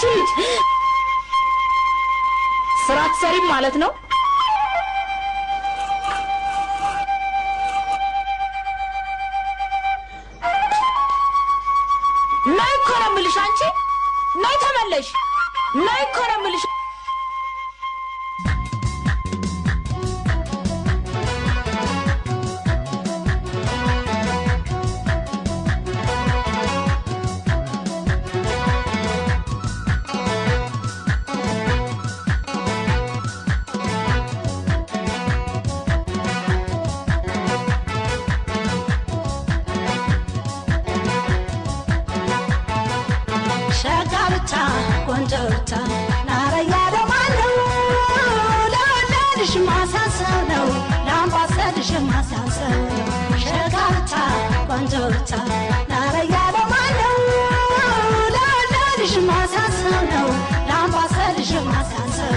አንቺ ስራ ትሰሪ ማለት ነው ናይ ኮረምልሽ አንቺ ናይ ተመለሽ ናይ ኮረምልሽ Conjota, Narayada Mano, Ladish Masasano, Lambasadish Masasa, Shagata, Conjota, Narayada Mano, Ladish Masasano, Lambasadish Masasa.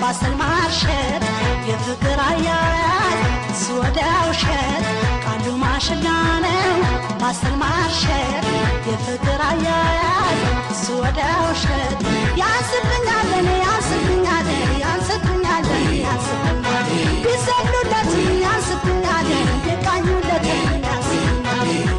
Basal marshet, yefkir ayat, suadaw shet, kalu mashlane. Basal marshet, yefkir ayat, suadaw shet. Yansibnyalen, yansibnyalen, yansibnyalen, yansibnyalen. Bisablulat, yansibnyalen, dekanyulat, yansibnyalen.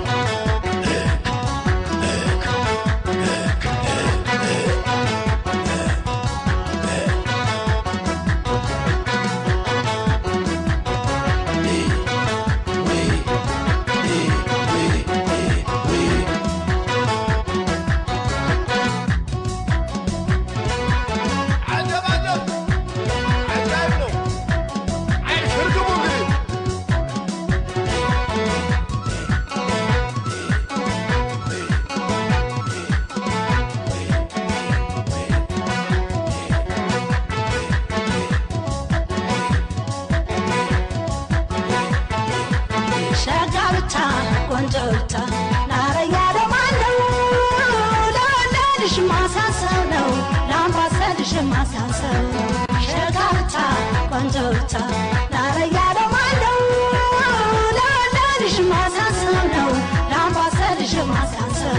Conjota, Narayada Mano, Ladish Masasano, Lambasadish Masasa, Shagata, Conjota, Narayada Mano, Ladish Masasano, Lambasadish Masasa.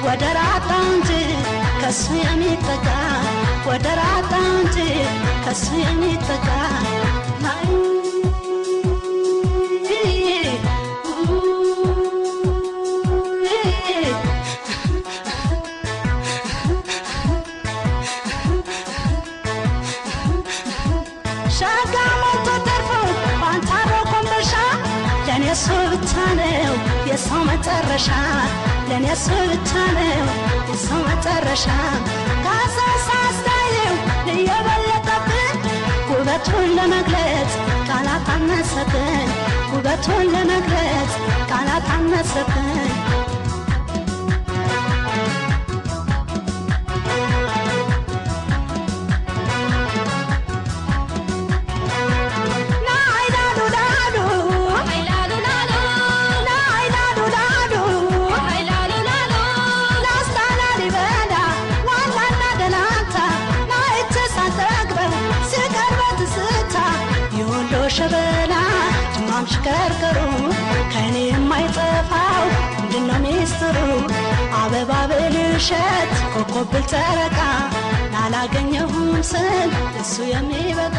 ودرعت عنتي كسمي أميتك ወደራታ እንጂ ከሱ የሚጠጋ ለኔሱ ብቻ ነው የሰው መጨረሻ ለኔሱ ብቻ ነው የሰው መጨረሻ ካሳሳስታየው ለየበለጠብን ውበቱን ለመግለጽ ቃላት አነሰብን ውበቱን ለመግለጽ ቃላት አነሰብን ሸበላ ጅማም ሽከርከሩ ከኔ የማይጠፋው ምንድነው ሚስጥሩ አበባ ብልሸት ኮከብ ብል ጨረቃ ላላገኘሁም ስል እሱ የሚበቃ